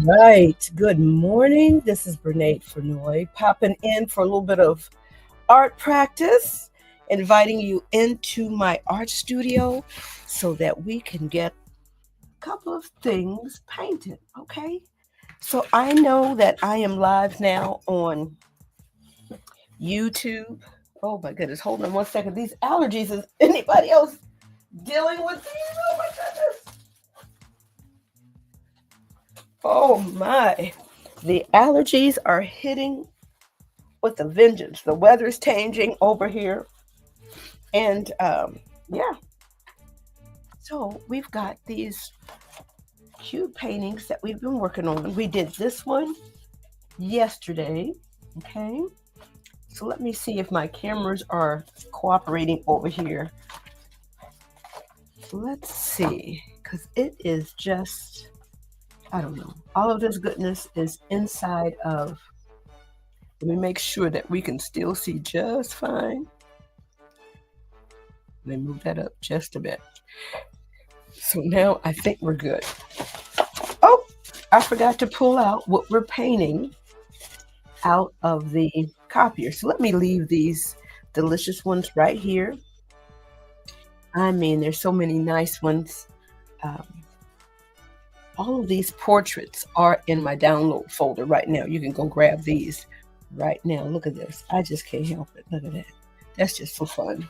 Right. Good morning. This is Brene Furnoy popping in for a little bit of art practice, inviting you into my art studio so that we can get a couple of things painted. Okay. So I know that I am live now on YouTube. Oh my goodness. Hold on one second. These allergies, is anybody else dealing with these? Oh my goodness. Oh my. The allergies are hitting with a vengeance. The weather is changing over here. And yeah, so we've got these cute paintings that we've been working on. We did this one yesterday. Okay. So let me see if my cameras are cooperating over here. Let's see, because it is just, I don't know. All of this goodness is inside of. Let me make sure that we can still see just fine. Let me move that up just a bit. So now I think we're good. Oh, I forgot to pull out what we're painting out of the copier. So let me leave these delicious ones right here. I mean, there's so many nice ones. Um, all of these portraits are in my download folder right now. You can go grab these right now. Look at this. I just can't help it. Look at that. That's just so fun.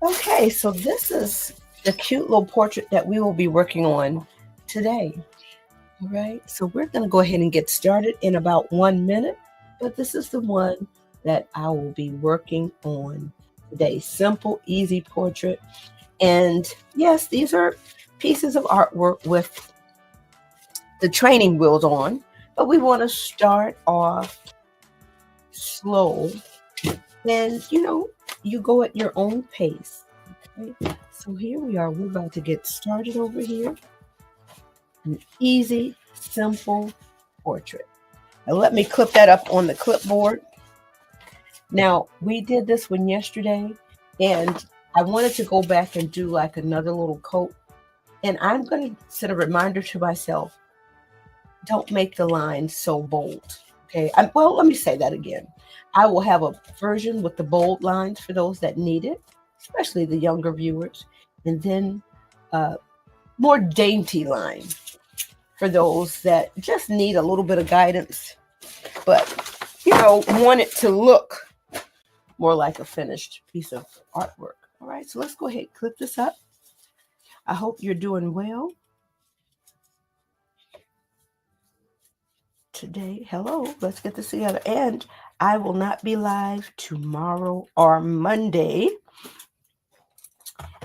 Okay, so this is the cute little portrait that we will be working on today. All right, so we're going to go ahead and get started in about 1 minute, but this is the one that I will be working on today. Simple, easy portrait. And yes, these are pieces of artwork with the training wheels on, but we want to start off slow. And you go at your own pace. Okay? So here we are. We're about to get started over here. An easy, simple portrait. Now let me clip that up on the clipboard. Now, we did this one yesterday, and I wanted to go back and do like another little coat. And I'm going to set a reminder to myself, don't make the lines so bold. Okay. Well, let me say that again. I will have a version with the bold lines for those that need it, especially the younger viewers, and then more dainty lines for those that just need a little bit of guidance, but want it to look more like a finished piece of artwork. All right, so let's go ahead and clip this up. I hope you're doing well today. Hello, let's get this together. And I will not be live tomorrow or Monday.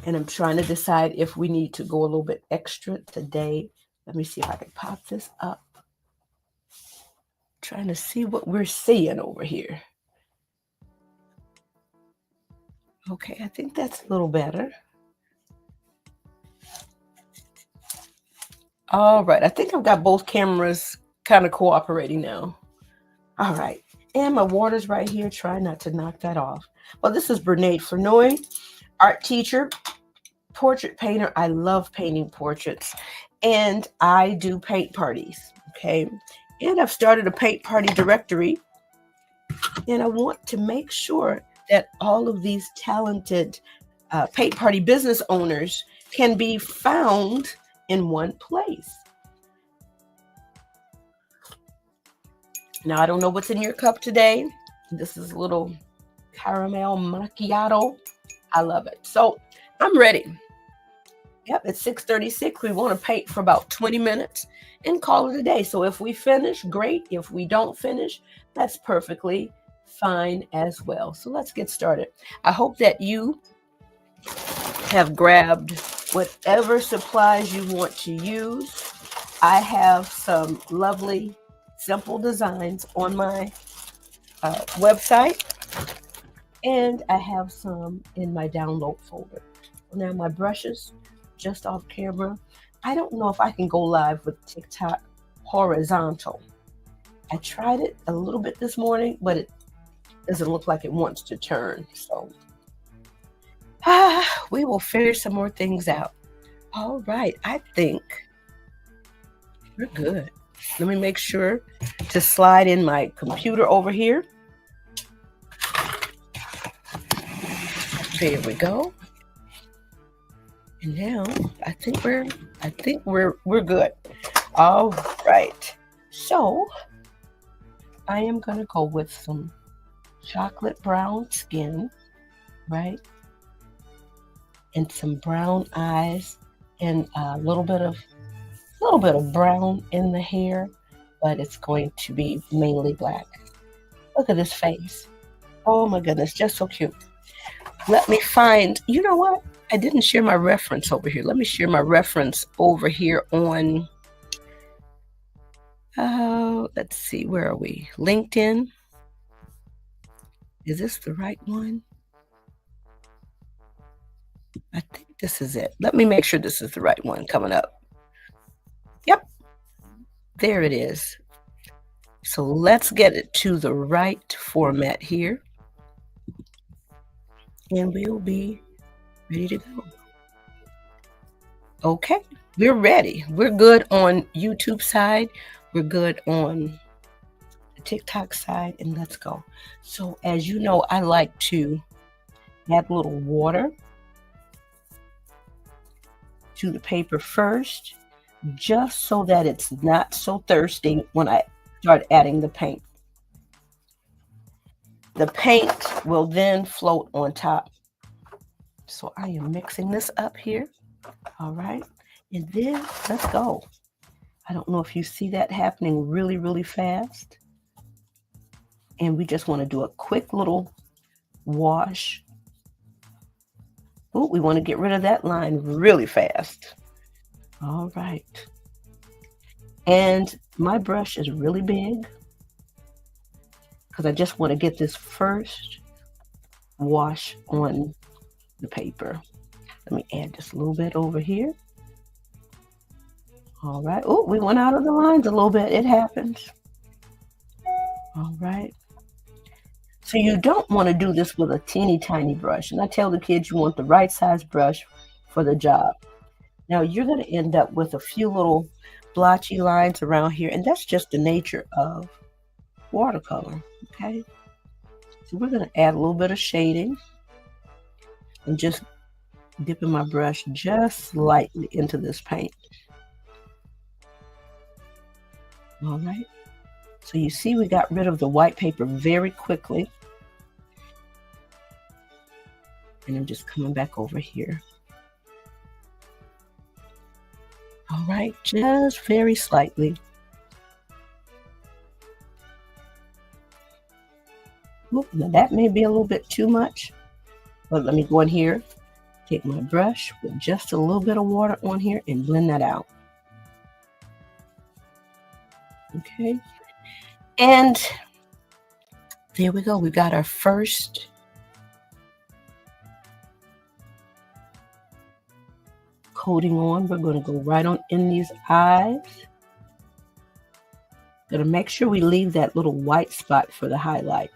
And I'm trying to decide if we need to go a little bit extra today. Let me see if I can pop this up. Trying to see what we're seeing over here. Okay, I think that's a little better. All right, I think I've got both cameras kind of cooperating now. All right, and my water's right here. Try not to knock that off. Well, this is Brene Furnoy, art teacher, portrait painter. I love painting portraits, and I do paint parties. Okay, and I've started a paint party directory, and I want to make sure that all of these talented paint party business owners can be found in one place. Now, I don't know what's in your cup today. This is a little caramel macchiato. I love it. So I'm ready. Yep, it's 6:36. We want to paint for about 20 minutes and call it a day. So if we finish, great. If we don't finish, that's perfectly fine as well. So let's get started. I hope that you have grabbed whatever supplies you want to use. I have some lovely, simple designs on my website, and I have some in my download folder. Now my brushes, just off camera. I don't know if I can go live with TikTok horizontal. I tried it a little bit this morning, but it doesn't look like it wants to turn. So We will figure some more things out. All right, I think we're good. Let me make sure to slide in my computer over here. There we go. And now I think we're good. All right. So I am gonna go with some chocolate brown skin, right? And some brown eyes and a little bit of brown in the hair, but it's going to be mainly black. Look at this face. Oh my goodness, just so cute. Let me find, you know what? I didn't share my reference over here. Let me share my reference over here on, let's see, where are we? LinkedIn. Is this the right one? I think this is it. Let me make sure this is the right one coming up. Yep, there it is. So let's get it to the right format here. And we'll be ready to go. Okay, we're ready. We're good on YouTube side. We're good on the TikTok side, and let's go. So as you know, I like to add a little water to the paper first, just so that it's not so thirsty when I start adding the paint. The paint will then float on top. So I am mixing this up here. All right. And then let's go. I don't know if you see that happening really, really fast. And we just want to do a quick little wash. Oh, we want to get rid of that line really fast. All right. And my brush is really big because I just want to get this first wash on the paper. Let me add just a little bit over here. All right. Oh, we went out of the lines a little bit. It happens. All right. So you don't want to do this with a teeny tiny brush. And I tell the kids you want the right size brush for the job. Now you're going to end up with a few little blotchy lines around here. And that's just the nature of watercolor. Okay. So we're going to add a little bit of shading. And just dipping my brush just slightly into this paint. All right. So you see we got rid of the white paper very quickly. And I'm just coming back over here. All right, just very slightly. Oop, now that may be a little bit too much, but let me go in here, take my brush with just a little bit of water on here and blend that out. Okay, and there we go. We got our first coating on. We're going to go right on in these eyes. Going to make sure we leave that little white spot for the highlight.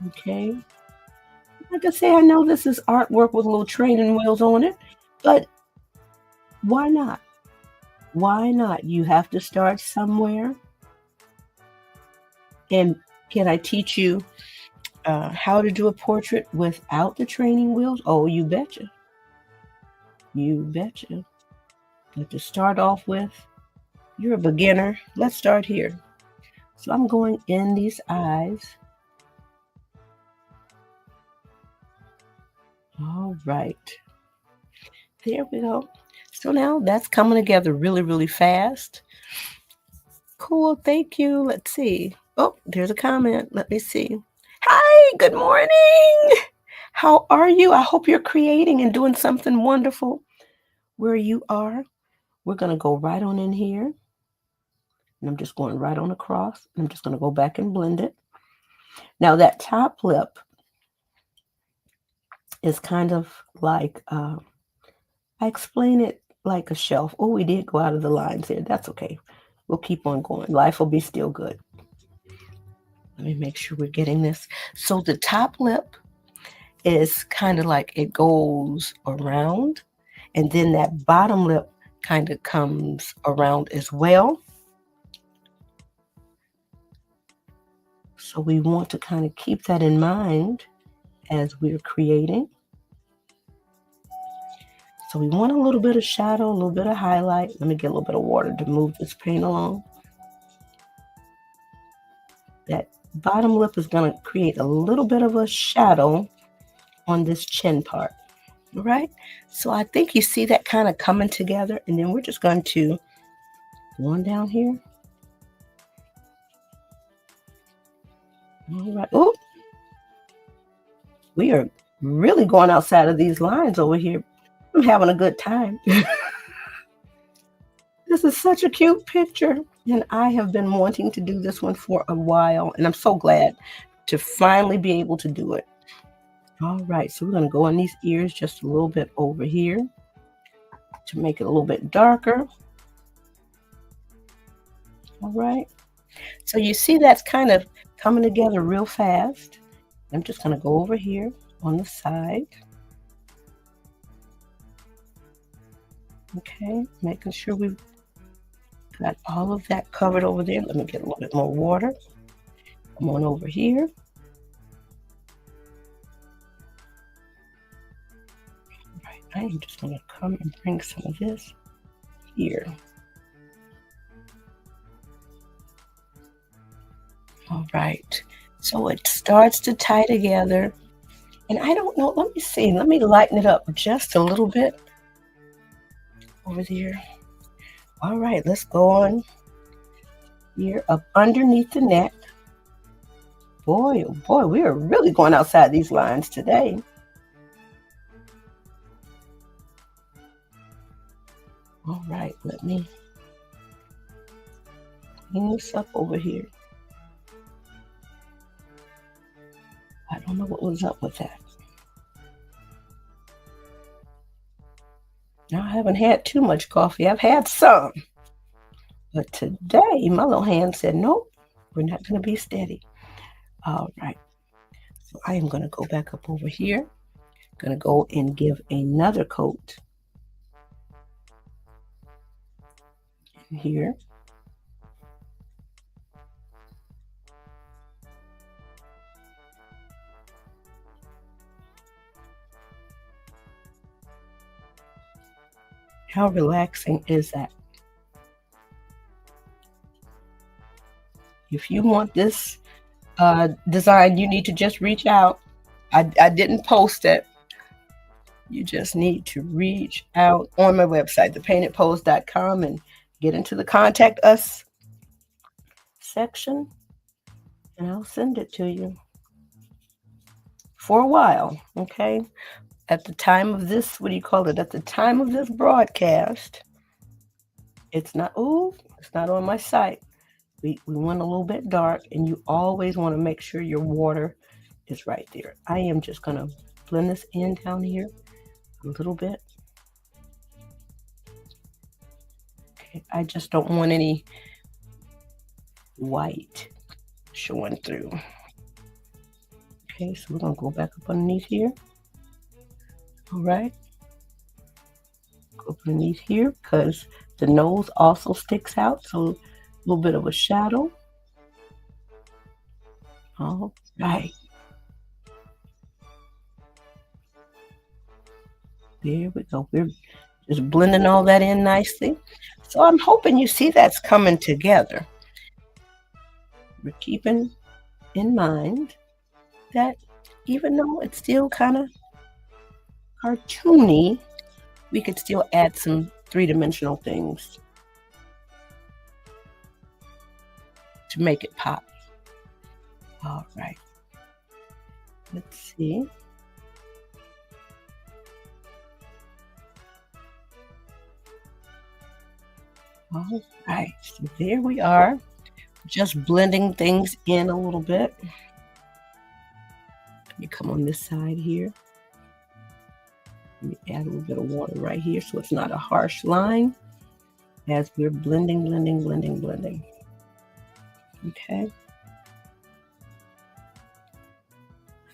Okay. Like I say, I know this is artwork with little training wheels on it, but why not? Why not? You have to start somewhere. And can I teach you how to do a portrait without the training wheels? Oh, you betcha. You betcha. But to start off with, you're a beginner. Let's start here. So I'm going in these eyes. All right. There we go. So now that's coming together really, really fast. Cool. Thank you. Let's see. Oh, there's a comment. Let me see. Hi, good morning. How are you? I hope you're creating and doing something wonderful where you are. We're going to go right on in here. And I'm just going right on across. I'm just going to go back and blend it. Now that top lip is kind of like, I explain it like a shelf. Oh, we did go out of the lines here. That's okay. We'll keep on going. Life will be still good. Let me make sure we're getting this. So the top lip is kind of like it goes around, and then that bottom lip kind of comes around as well. So we want to kind of keep that in mind as we're creating. So we want a little bit of shadow, a little bit of highlight. Let me get a little bit of water to move this paint along. That bottom lip is going to create a little bit of a shadow on this chin part. All right. So I think you see that kind of coming together. And then we're just going to go on down here. All right. Oh, we are really going outside of these lines over here. I'm having a good time. This is such a cute picture. And I have been wanting to do this one for a while. And I'm so glad to finally be able to do it. All right, so we're going to go on these ears just a little bit over here to make it a little bit darker. All right, so you see that's kind of coming together real fast. I'm just going to go over here on the side. Okay, making sure we've got all of that covered over there. Let me get a little bit more water. Come on over here. I am just going to come and bring some of this here. All right, so it starts to tie together. And I don't know, let me see, let me lighten it up just a little bit over there. All right, let's go on here up underneath the neck. Boy, oh boy, we are really going outside these lines today. All right, let me clean this up over here. I don't know what was up with that. Now, I haven't had too much coffee. I've had some. But today, my little hand said, nope, we're not going to be steady. All right. So I am going to go back up over here. Going to go and give another coat here. How relaxing is that? If you want this design, you need to just reach out. I didn't post it. You just need to reach out on my website, thepaintedpose.com, and get into the contact us section, and I'll send it to you for a while. Okay. At the time of this, what do you call it? At the time of this broadcast, it's not on my site. We went a little bit dark, and you always want to make sure your water is right there. I am just going to blend this in down here a little bit. Okay, I just don't want any white showing through. Okay, so we're going to go back up underneath here. All right. Go underneath here because the nose also sticks out, so a little bit of a shadow. All right. There we go. We're just blending all that in nicely. So I'm hoping you see that's coming together. We're keeping in mind that even though it's still kind of cartoony, we could still add some three-dimensional things to make it pop. All right. Let's see. All right, so there we are, just blending things in a little bit. Let me come on this side here. Let me add a little bit of water right here so it's not a harsh line as we're blending. Okay.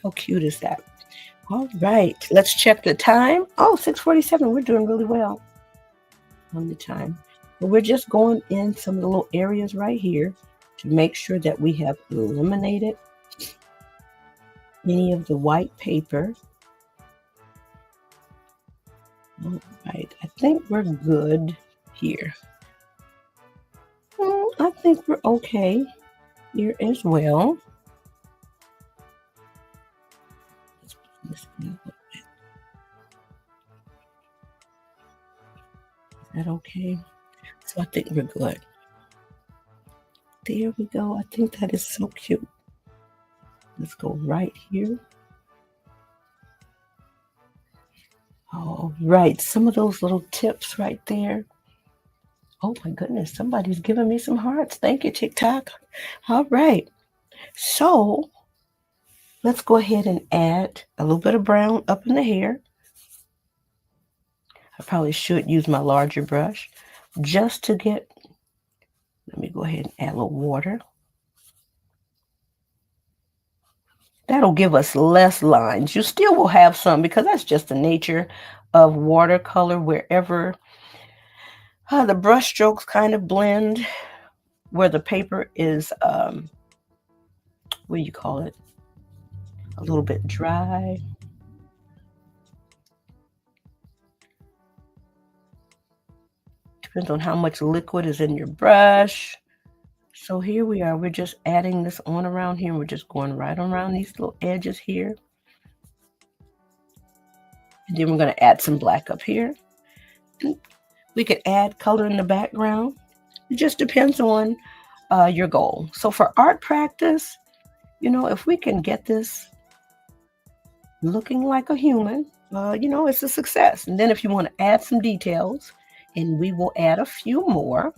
How cute is that? All right, let's check the time. Oh, 6:47. We're doing really well on the time. But we're just going in some of the little areas right here to make sure that we have eliminated any of the white paper. All right, I think we're good here. I think we're okay here as well. Let's put this in a little bit. Is that okay? So I think we're good. There we go. I think that is so cute. Let's go right here. All right, some of those little tips right there. Oh my goodness, somebody's giving me some hearts. Thank you, TikTok. All right, so let's go ahead and add a little bit of brown up in the hair. I probably should use my larger brush just to get, let me go ahead and add a little water. That'll give us less lines. You still will have some because that's just the nature of watercolor wherever the brush strokes kind of blend where the paper is, what do you call it? A little bit dry. Depends on how much liquid is in your brush. So here we are. We're just adding this on around here. We're just going right around these little edges here. And then we're going to add some black up here. And we could add color in the background. It just depends on your goal. So for art practice, you know, if we can get this looking like a human, you know, it's a success. And then if you want to add some details, and we will add a few more.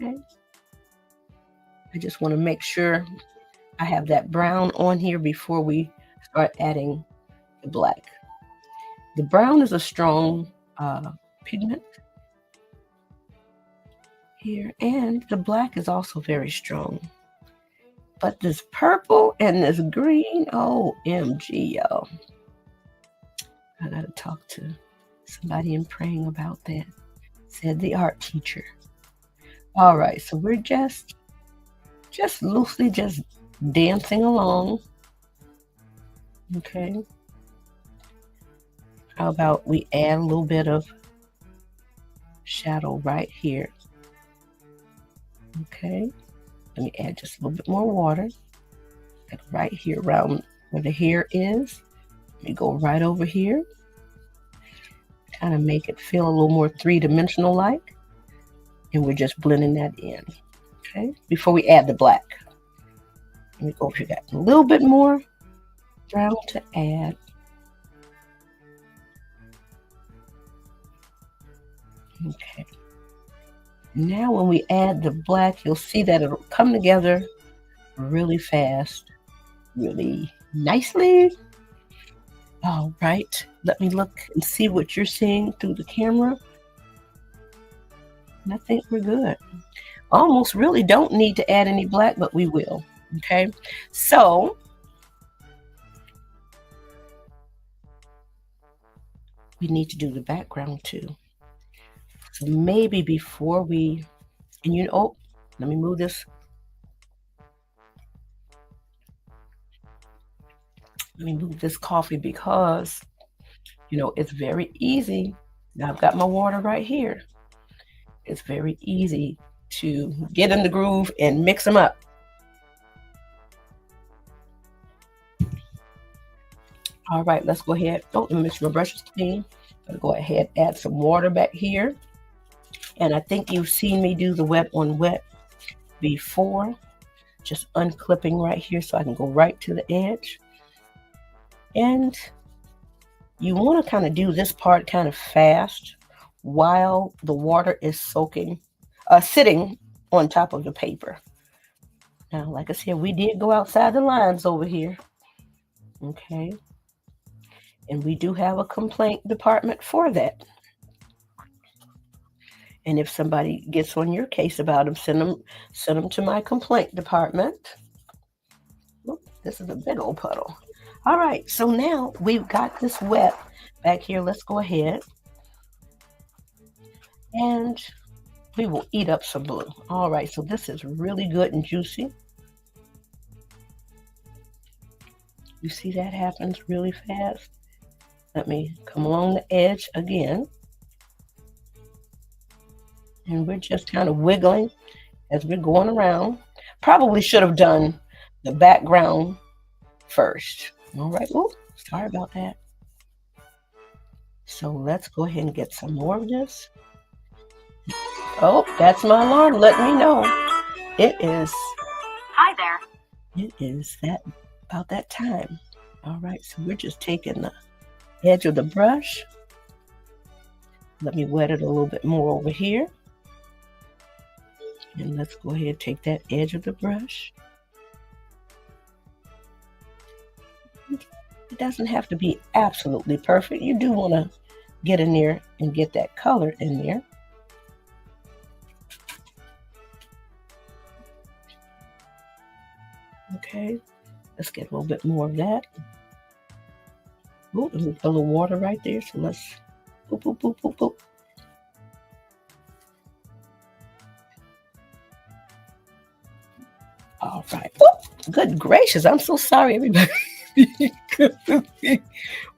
Okay. I just want to make sure I have that brown on here before we start adding the black. The brown is a strong pigment here, and the black is also very strong. But this purple and this green, OMG, y'all. I gotta talk to somebody and praying about that, said the art teacher. All right, so we're just loosely just dancing along. Okay. How about we add a little bit of shadow right here? Okay. Let me add just a little bit more water. Like right here around where the hair is. Let me go right over here. Kind of make it feel a little more three-dimensional like. And we're just blending that in. Okay. Before we add the black. Let me go over here. Got a little bit more brown to add. Okay. Now when we add the black, you'll see that it'll come together really fast, really nicely. All right. Let me look and see what you're seeing through the camera. And I think we're good. Almost really don't need to add any black, but we will. Okay. So we need to do the background too. So maybe before we, and you know, let me move this. Let me move this coffee because, you know, it's very easy. Now I've got my water right here. It's very easy to get in the groove and mix them up. All right, let's go ahead. Oh, let me make sure my brush is clean. I'm gonna go ahead, add some water back here. And I think you've seen me do the wet on wet before. Just unclipping right here so I can go right to the edge. And you want to kind of do this part kind of fast while the water is soaking, sitting on top of the paper. Now, like I said, we did go outside the lines over here. Okay. And we do have a complaint department for that. And if somebody gets on your case about them, send them to my complaint department. This is a big old puddle. All right, so now we've got this wet back here. Let's go ahead and we will eat up some blue. All right, so this is really good and juicy. You see that happens really fast. Let me come along the edge again. And we're just kind of wiggling as we're going around. Probably should have done the background first. All right, ooh, sorry about that. So let's go ahead and get some more of this. Oh, that's my alarm letting me know. It is. Hi there. It is about that time. All right, so we're just taking the edge of the brush. Let me wet it a little bit more over here. And let's go ahead and take that edge of the brush. It doesn't have to be absolutely perfect. You do want to get in there and get that color in there. Okay, let's get a little bit more of that. Ooh, and a little water right there. So let's boop, boop, boop, boop, boop. All right. Ooh, good gracious. I'm so sorry, everybody.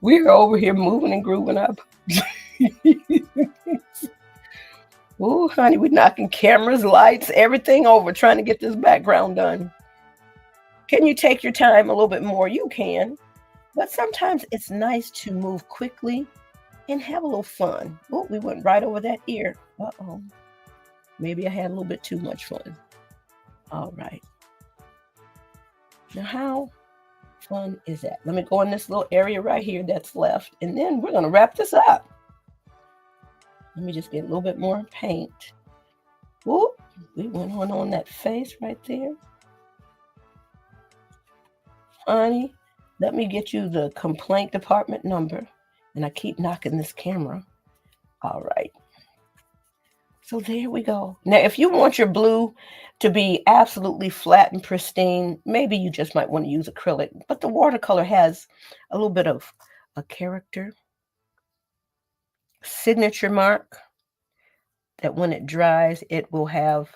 We're over here moving and grooving up. Oh, honey, we're knocking cameras, lights, everything over, trying to get this background done. Can you take your time a little bit more? You can. But sometimes it's nice to move quickly and have a little fun. Oh, we went right over that ear. Uh-oh. Maybe I had a little bit too much fun. All right. Now, how fun is that? Let me go in this little area right here that's left, and then we're going to wrap this up. Let me just get a little bit more paint. Whoop, we went on that face right there. Honey, let me get you the complaint department number, and I keep knocking this camera. All right. So there we go. Now, if you want your blue to be absolutely flat and pristine, maybe you just might want to use acrylic. But the watercolor has a little bit of a character, signature mark, that when it dries, it will have,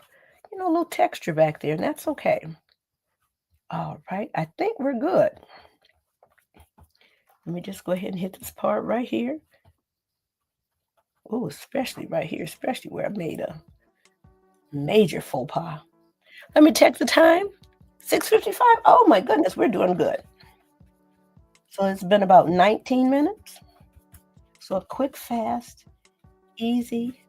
a little texture back there, and that's okay. All right, I think we're good. Let me just go ahead and hit this part right here. Oh, especially right here, especially where I made a major faux pas. Let me check the time. 6:55. Oh my goodness, we're doing good. So it's been about 19 minutes. So a quick, fast, easy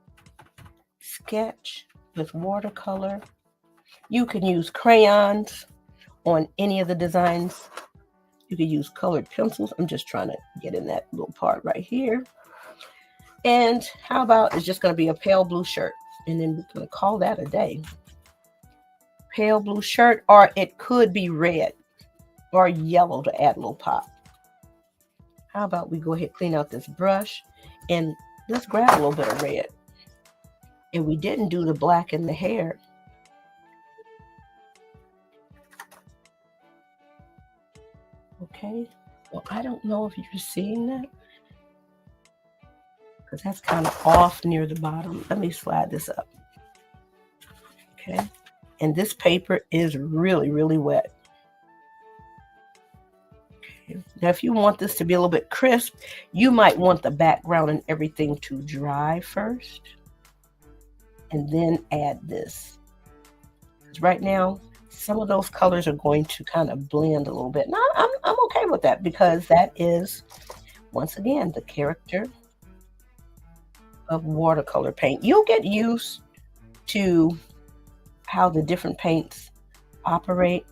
sketch with watercolor. You can use crayons on any of the designs. You can use colored pencils. I'm just trying to get in that little part right here. And how about it's just going to be a pale blue shirt. And then we're going to call that a day. Pale blue shirt, or it could be red or yellow to add a little pop. How about we go ahead and clean out this brush and let's grab a little bit of red. And we didn't do the black in the hair. Okay, well, I don't know if you're seeing that, because that's kind of off near the bottom. Let me slide this up. Okay, and this paper is really, really wet. Okay, now if you want this to be a little bit crisp, you might want the background and everything to dry first, and then add this. Because right now, some of those colors are going to kind of blend a little bit. Now, I'm okay with that, because that is, once again, the character of watercolor paint. You'll get used to how the different paints operate,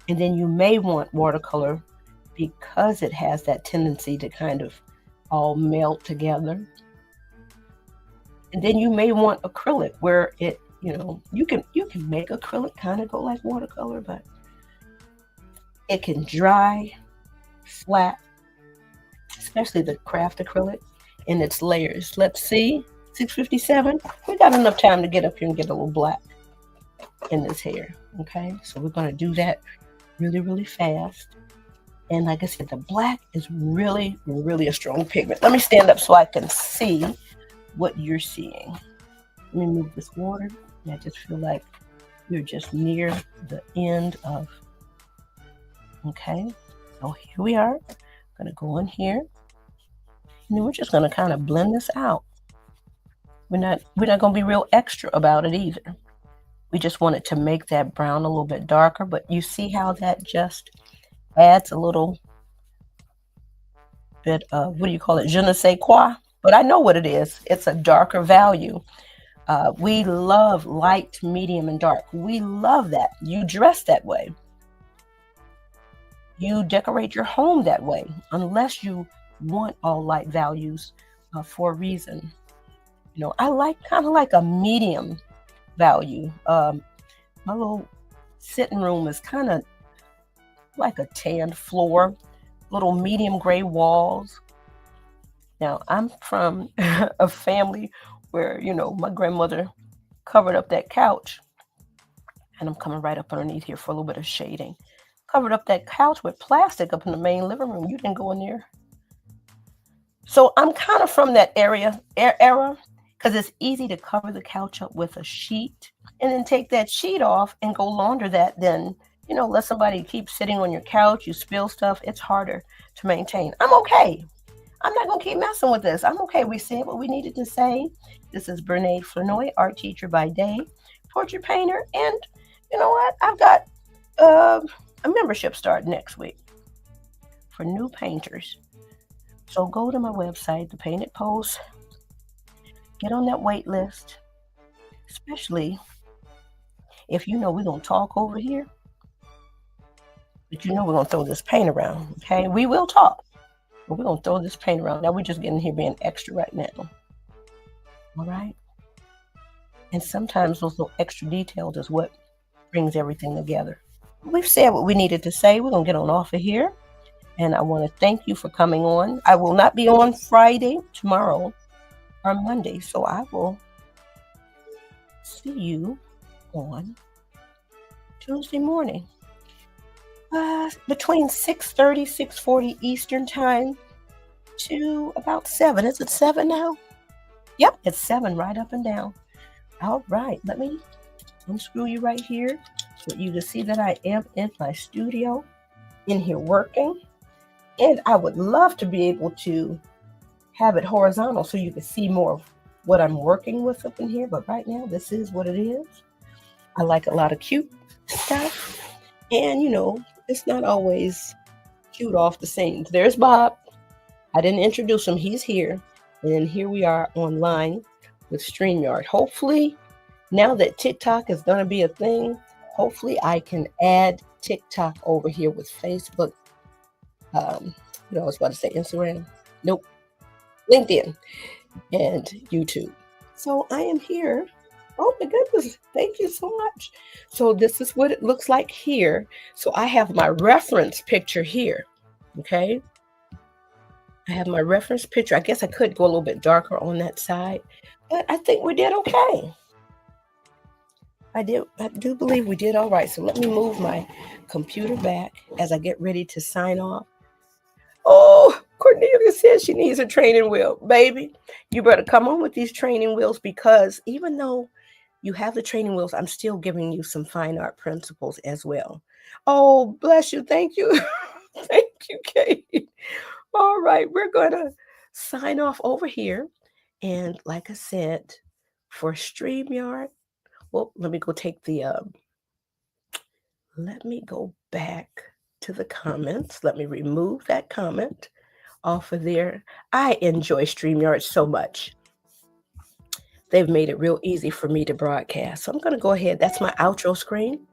and then you may want watercolor because it has that tendency to kind of all melt together. And then you may want acrylic, where it, you can make acrylic kind of go like watercolor, but it can dry flat, especially the craft acrylic in its layers. Let's see, 6:57. We got enough time to get up here and get a little black in this hair. Okay, so we're going to do that really, really fast. And like I said, the black is really, really a strong pigment. Let me stand up so I can see what you're seeing. Let me move this water. I just feel like you're just near the end of, okay. So here we are. I'm gonna go in here. And then we're just gonna kind of blend this out. We're not gonna be real extra about it either. We just wanted to make that brown a little bit darker, but you see how that just adds a little bit of, what do you call it, je ne sais quoi? But I know what it is. It's a darker value. We love light, medium, and dark. We love that. You dress that way. You decorate your home that way, unless you want all light values for a reason. You know, I like kind of like a medium value. My little sitting room is kind of like a tanned floor, little medium gray walls. Now, I'm from a family where, you know, my grandmother covered up that couch, and I'm coming right up underneath here for a little bit of shading. Covered up that couch with plastic up in the main living room. You didn't go in there. So I'm kind of from that era, because it's easy to cover the couch up with a sheet and then take that sheet off and go launder that. Then, you know, let somebody keep sitting on your couch. You spill stuff. It's harder to maintain. I'm okay. I'm not going to keep messing with this. I'm okay. We said what we needed to say. This is Bernae Flanoy, art teacher by day, portrait painter. And you know what? I've got a membership start next week for new painters. So go to my website, The Painted Post. Get on that wait list, especially if you know we're going to talk over here. But you know we're going to throw this paint around, okay? We will talk. But we're going to throw this paint around. Now we're just getting here being extra right now. All right? And sometimes those little extra details is what brings everything together. We've said what we needed to say. We're going to get on off of here. And I want to thank you for coming on. I will not be on Friday, tomorrow, or Monday. So I will see you on Tuesday morning. Between 6:30, 6:40 Eastern time to about 7. Is it 7 now? Yep, it's 7 right up and down. All right, let me unscrew you right here so you can see that I am in my studio, in here working. And I would love to be able to have it horizontal so you can see more of what I'm working with up in here. But right now, this is what it is. I like a lot of cute stuff. And, you know, it's not always cute off the scenes. There's Bob. I didn't introduce him. He's here. And then here we are online with StreamYard. Hopefully, now that TikTok is going to be a thing, hopefully I can add TikTok over here with Facebook. I was about to say Instagram. Nope. LinkedIn and YouTube. So I am here. Oh my goodness. Thank you so much. So this is what it looks like here. So I have my reference picture here. Okay. I have my reference picture. I guess I could go a little bit darker on that side, but I think we did okay. I do believe we did all right. So let me move my computer back as I get ready to sign off. Oh, Cornelia says she needs a training wheel. Baby, you better come on with these training wheels, because even though you have the training wheels, I'm still giving you some fine art principles as well. Oh, bless you. Thank you. Thank you, Kate. All right, we're going to sign off over here. And like I said, for StreamYard, well, let me go back to the comments. Let me remove that comment off of there. I enjoy StreamYard so much. They've made it real easy for me to broadcast. So I'm going to go ahead. That's my outro screen.